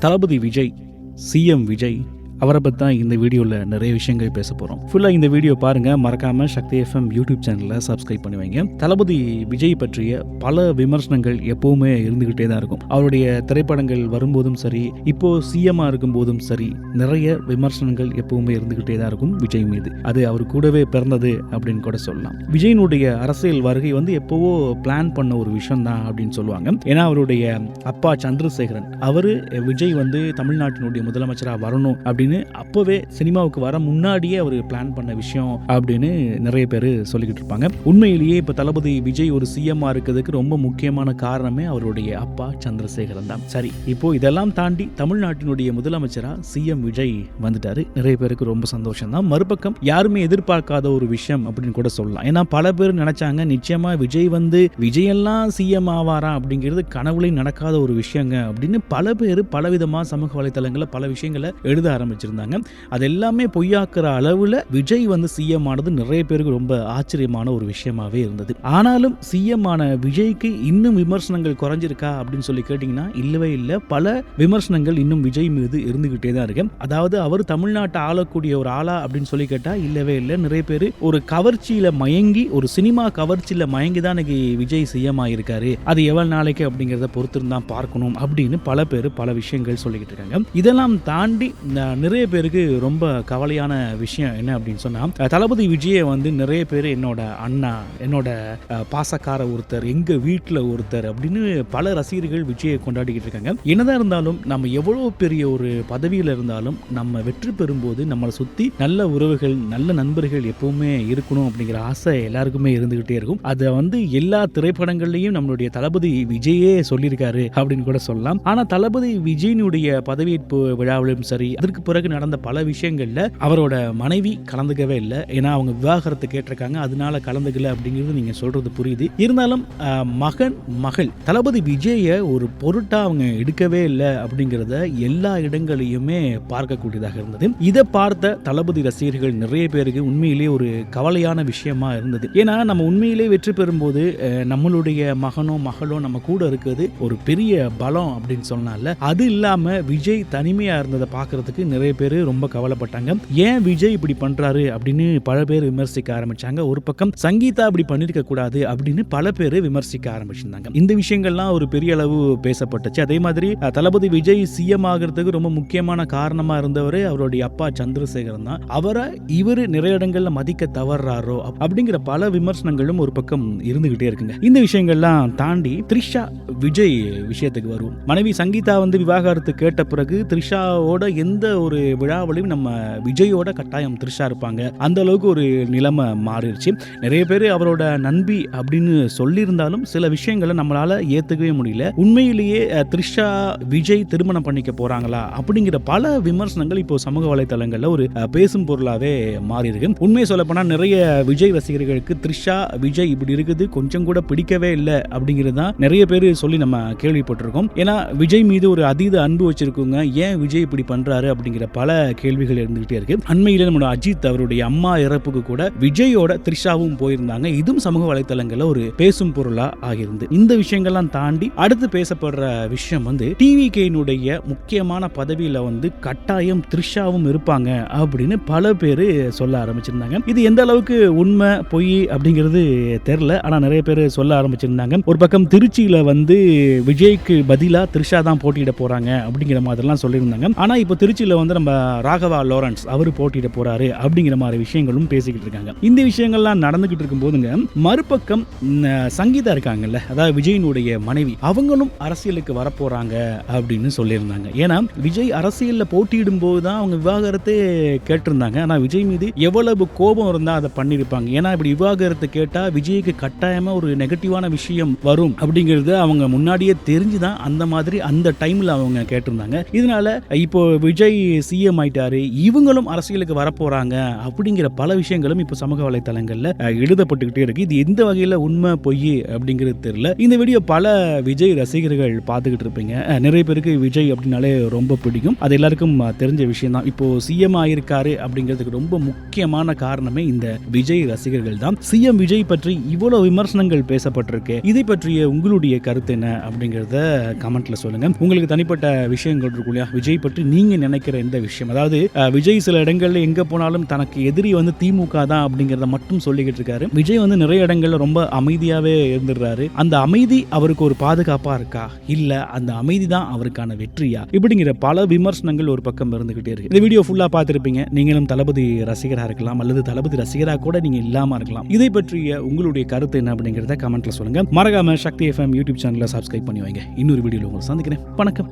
தளபதி Vijay, CM Vijay, அவரை பற்றி தான் இந்த வீடியோவில் நிறைய விஷயங்கள் பேச போகிறோம். ஃபுல்லாக இந்த வீடியோ பாருங்கள். மறக்காமல் சக்தி எஃப்எம் யூடியூப் சேனலில் சப்ஸ்கிரைப் பண்ணி வைங்க. தளபதி விஜய் பற்றிய பல விமர்சனங்கள் எப்போவுமே இருந்துக்கிட்டே தான் இருக்கும். அவருடைய திரைப்படங்கள் வரும்போதும் சரி, இப்போது சிஎம்மாக இருக்கும்போதும் சரி, நிறைய விமர்சனங்கள் எப்போவுமே இருந்துக்கிட்டே தான் இருக்கும் விஜய் மீது. அது அவர் கூடவே பிறந்தது அப்படின்னு கூட சொல்லலாம். விஜயினுடைய அரசியல் வருகை எப்போவோ பிளான் பண்ண ஒரு விஷயம் தான் அப்படின்னு சொல்லுவாங்க. ஏன்னா அவருடைய அப்பா சந்திரசேகரன் அவர் விஜய் தமிழ்நாட்டினுடைய முதலமைச்சராக வரணும் அப்படின்னு அப்பவே சினிமாவுக்கு வர முன்னாடியே அவர் பிளான் பண்ண விஷயம் அப்படின்னு நிறைய பேர் சொல்லிக்கிட்டு இருப்பாங்க. உண்மையிலேயே இப்ப தளபதி விஜய் ஒரு சிஎம் இருக்கிறதுக்கு ரொம்ப முக்கியமான காரணமே அவருடைய அப்பா சந்திரசேகரன் தான். சரி, இப்போ இதெல்லாம் தாண்டி தமிழ்நாட்டினுடைய முதலமைச்சரா சிஎம் விஜய் வந்துட்டாரு. நிறைய பேருக்கு ரொம்ப சந்தோஷம் தான். மறுபக்கம் யாருமே எதிர்பார்க்காத ஒரு விஷயம் அப்படின்னு கூட சொல்லலாம். ஏன்னா பல பேர் நினைச்சாங்க நிச்சயமா விஜயெல்லாம் சிஎம் ஆவாரா அப்படிங்கிறது கனவுலையும் நடக்காத ஒரு விஷயங்க அப்படின்னு பல பேர் பலவிதமா சமூக வலைதளங்களில் பல விஷயங்களை எழுத ஆரம்பிச்சிருந்தாங்க. அது எல்லாமே பொய்யாக்குற அளவுல விஜய் சிஎம் ஆனது நிறைய பேருக்கு ரொம்ப ஆச்சரியமான ஒரு விஷயமாவே இருந்தது. ஆனாலும் சிஎம் ஆன விஜய்க்கு இன்னும் விமர்சனங்கள் குறைஞ்சிருக்கா அப்படின்னு சொல்லி கேட்டீங்கன்னா இல்லவே இல்லை. பல விமர்சனங்கள் இன்னும் விஜய் மீது இருந்துகிட்டே தான் இருக்கு. அதாவது அவர் தமிழ்நாட்டை ஆளக்கூடிய ஒரு ஆளா அப்படின்னு சொல்லி கேட்டா இல்லவே இல்லை. நிறைய பேர் ஒரு கவர்ச்சியில மயங்கி, ஒரு சினிமா கவர்ச்சியில மயங்கி தான் விஜய் சிஎம் ஆயிருக்காரு, அது எவ்வளவு நாளைக்கு அப்படிங்கிறத பொறுத்திருந்தான் பார்க்கணும் அப்படின்னு பல பேர் பல விஷயங்கள் சொல்லிக்கிட்டு இருக்காங்க. இதெல்லாம் தாண்டி நிறைய பேருக்கு ரொம்ப கவலையான விஷயம் என்ன அப்படின்னு சொன்னா, தளபதி விஜயை நிறைய பேர் என்னோட அண்ணா, என்னோட பாசக்கார ஒருத்தர், எங்க வீட்டில் ஒருத்தர் அப்படின்னு பல ரசிகர்கள் விஜயை கொண்டாடிக்கிட்டு இருக்காங்க. என்னதான் இருந்தாலும் நம்ம எவ்வளவு பெரிய ஒரு பதவியில் இருந்தாலும் நம்ம வெற்றி பெறும்போது நம்மளை சுத்தி நல்ல உறவுகள், நல்ல நண்பர்கள் எப்பவுமே இருக்கணும் அப்படிங்கிற ஆசை எல்லாருக்குமே இருந்துகிட்டே இருக்கும். அதை எல்லா திரைப்படங்கள்லையும் நம்மளுடைய தளபதி விஜயே சொல்லியிருக்காரு அப்படின்னு கூட சொல்லலாம். ஆனா தளபதி விஜயினுடைய பதவியேற்பு விழாவிலும் சரி, அதற்கு பிறகு நடந்த பல விஷயங்கள்ல அவரோட மனைவி கலந்துக்கவே இல்லை. ஏன்னா அவங்க விவாகரத்து கேட்டிருக்காங்க, அதனால கலந்துக்கல அப்படிங்கிறது நீங்க சொல்றது புரியுது. இருந்தாலும் மகள் தளபதி விஜய ஒரு பொருட்டா அவங்க எடுக்கவே இல்லை அப்படிங்கிறத எல்லா இடங்களையுமே பார்க்கக்கூடியதாக இருந்தது. இதை பார்த்த தளபதி ரசிகர்கள் நிறைய பேருக்கு உண்மையிலேயே ஒரு கவலையான விஷயமா இருந்தது. ஏன்னா நம்ம உண்மையிலே வெற்றி பெறும்போது நம்மளுடைய மகனோ மகளோ நம்ம கூட இருக்கிறது ஒரு பெரிய பலம் அப்படின்னு சொன்னால, அது இல்லாம விஜய் தனிமையா இருந்ததை பார்க்கறதுக்கு நிறைய பேர் ரொம்ப கவலைப்பட்டாங்க. ஏன் விஜய் இப்படி பண்றாரு அப்படின்னு பல பேர் விமர்சிக்க ஆரம்பிச்சாங்க. ஒரு பக்கம் சங்கீதா இப்படி பண்ணிருக்க கூடாது அப்படின்னு பல பேர் விமர்சிக்க ஆரம்பிச்சிருந்தாங்க. இந்த விஷயங்கள்லாம் ஒரு பெரிய அளவு பேசப்பட்டுச்சு. அதே மாதிரி தளபதி விஜய் சிஎம் ஆகிறதுக்கு ரொம்ப முக்கியமான காரணமா இருந்தவர் அவருடைய அப்பா சந்திரசேகரன் தான். அவரை இவர் நிறைய இடங்கள்ல மதிக்க தவறாரோ அப்படிங்கிற பல விமர்சனங்களும் ஒரு பக்கம் இருந்துகிட்டே இருக்குங்க. இந்த விஷயங்கள்லாம் தாண்டி த்ரிஷா விஜய் விஷயத்துக்கு வருவோம். மனைவி சங்கீதா விவாகரத்து கேட்ட பிறகு த்ரிஷாவோட எந்த ஒரு விழாவிலையும் நம்ம விஜயோட கட்டாயம் த்ரிஷா இருப்பாங்க. அந்த அளவுக்கு ஒரு நிலைமை மாறிடுச்சு. நிறைய பேர் அவரோட நண்பி அப்படின்னு சொல்லியிருந்தாலும் சில விஷயங்களை நம்மளால ஏத்துக்கவே முடியல. உண்மையிலேயே த்ரிஷா விஜய் திருமணம் பண்ணிக்க போறாங்களா அப்படிங்கிற பல விமர்சனங்கள் இப்போ சமூக வலைதளங்கள்ல ஒரு பேசும் பொருளாவே மாறி இருக்கு. உண்மையை சொல்ல போனா நிறைய விஜய் ரசிகர்களுக்கு த்ரிஷா விஜய் இப்படி இருக்குது கொஞ்சம் கூட பிடிக்கவே இல்லை அப்படிங்கிறது தான் நிறைய பேர் சொல்லி நம்ம கேள்விப்பட்டிருக்கோம். ஏன்னா விஜய் மீது ஒரு அதீத அன்பு வச்சிருக்கோங்க, ஏன் விஜய் இப்படி பண்றாரு அப்படிங்கிற பல கேள்விகள் இருந்துகிட்டே இருக்கு. அண்மையில நம்மளோட அஜித் அவருடைய அம்மா இறப்புக்கு கூட விஜயோட த்ரிஷாவும் போயிருந்தாங்க. இதுவும் சமூக வலைதளங்கள்ல ஒரு பேசும் பொருளா ஆகிருந்து. இந்த விஷயங்கள்லாம் தாண்டி அடுத்து பேசப்படுற விஷயம் டிவிகேனுடைய முக்கியமான பதவியில கட்டாயம் த்ரிஷாவும் இருப்பாங்க அப்படின்னு பல பேர் சொல்ல ஆரம்பிச்சிருந்தாங்க. இது எந்த அளவுக்கு உண்மை பொய் அப்படிங்கிறது தெரியல. ஆனா நிறைய பேர் சொல்ல ஆரம்பிச்சிருந்தாங்க. ஒரு பக்கம் திருச்சியில விஜய்க்கு பதிலா த்ரிஷா தான் போட்டியிட போறாங்க அப்படிங்கிற மாதிரிலாம் சொல்லியிருந்தாங்க. ஆனா இப்போ திருச்சியில நம்ம ராகவா லாரன்ஸ் அவர் போட்டியிட போறாரு அப்படிங்கிற மாதிரி விஷயங்களும் பேசிக்கிட்டு இருக்காங்க. இந்த விஷயங்கள்லாம் நடந்துகிட்டு இருக்கும் போதுங்க, மறுபக்கம் சங்கீதா இருக்காங்கல்ல, அதாவது விஜயினுடைய மனைவி, அவங்களும் அரசியலுக்கு வரப்போறாங்க அப்படின்னு சொல்லியிருந்தாங்க. ஏன்னா விஜய் அரசியல்ல போட்டியிடும் போதுதான் அவங்க விவாகரத்தை கேட்டிருந்தாங்க. ஆனா விஜய் மீது எவ்வளவு கோபம் இருந்தா அதை பண்ணிருப்பாங்க. ஏன்னா இப்படி விவாகரத்து கேட்டா விஜய்க்கு கட்டாயமா ஒரு நெகட்டிவான விஷயம் வரும் அப்படிங்கிறது அவங்க முன்னாடியே தெரிஞ்சுதான் அந்த மாதிரி அந்த டைம்ல அவங்க கேட்டிருந்தாங்க. இதனால இப்போ விஜய் சிஎம் ஆயிட்டாரு, இவங்களும் அரசியலுக்கு வரப்போறாங்க அப்படிங்கிற பல விஷயங்களும் இப்போ சமூக வலைத்தளங்கள்ல எழுதப்பட்டுக்கிட்டே இருக்கு. இது எந்த வகையில் உண்மை பொய் அப்படிங்கிறது தெரியல. இந்த வீடியோ பல விஜய் ரசிகர்கள் பார்த்துக்கிட்டு இருப்பீங்க. நிறைய பேருக்கு விஜய் அப்படின்னாலே ரொம்ப பிடிக்கும். அது எல்லாருக்கும் தெரிஞ்ச விஷயம் தான். இப்போ சிஎம் ஆயிருக்காரு அப்படிங்கிறதுக்கு ரொம்ப முக்கியமான காரணமே இந்த விஜய் ரசிகர்கள் தான். சிஎம் விஜய் பற்றி இவ்வளவு விமர்சனங்கள் பேசப்பட்டிருக்கு. இதை பற்றிய உங்களுடைய கருத்து என்ன அப்படிங்கிறத கமெண்ட்ல சொல்லுங்க. உங்களுக்கு தனிப்பட்ட விஷயங்கள் இருக்கும் இல்லையா, விஜய் பற்றி நீங்க நினைக்கிற எந்த விஷயம், அதாவது விஜய் சில இடங்கள்ல எங்க போனாலும் தனக்கு எதிரி வந்து திமுக தான் அப்படிங்கிறத மட்டும் சொல்லிக்கிட்டு இருக்காரு. விஜய் வந்து நிறைய இடங்கள்ல ரொம்ப அமைதியாவே இருந்துடுறாரு. அந்த அமைதி அவருக்கு ஒரு பாதுகாப்பா இருக்கா, இல்ல அந்த அமைதி தான் அவருக்கான வெற்றியா, இப்படிங்கிற பல விமர்சனங்கள் ஒரு பக்கம் இருந்துகிட்டே இருக்கு. இந்த வீடியோ ஃபுல்லா பார்த்திருப்பீங்க. நீங்களும் தளபதி ரசிகரா இருக்கலாம், அல்லது தளபதி ரசிகரா கூட நீங்க இல்லாம இருக்கலாம். இதை பற்றிய உங்களுடைய கருத்து என்ன அப்படிங்கிறத கமெண்ட்ல சொல்லுங்க. மறக்காம சக்தி FM யூடியூப் சேனலை சப்ஸ்கிரைப் பண்ணி வைங்க. இன்னொரு வீடியோல உங்களை சந்திக்கிறேன். வணக்கம்.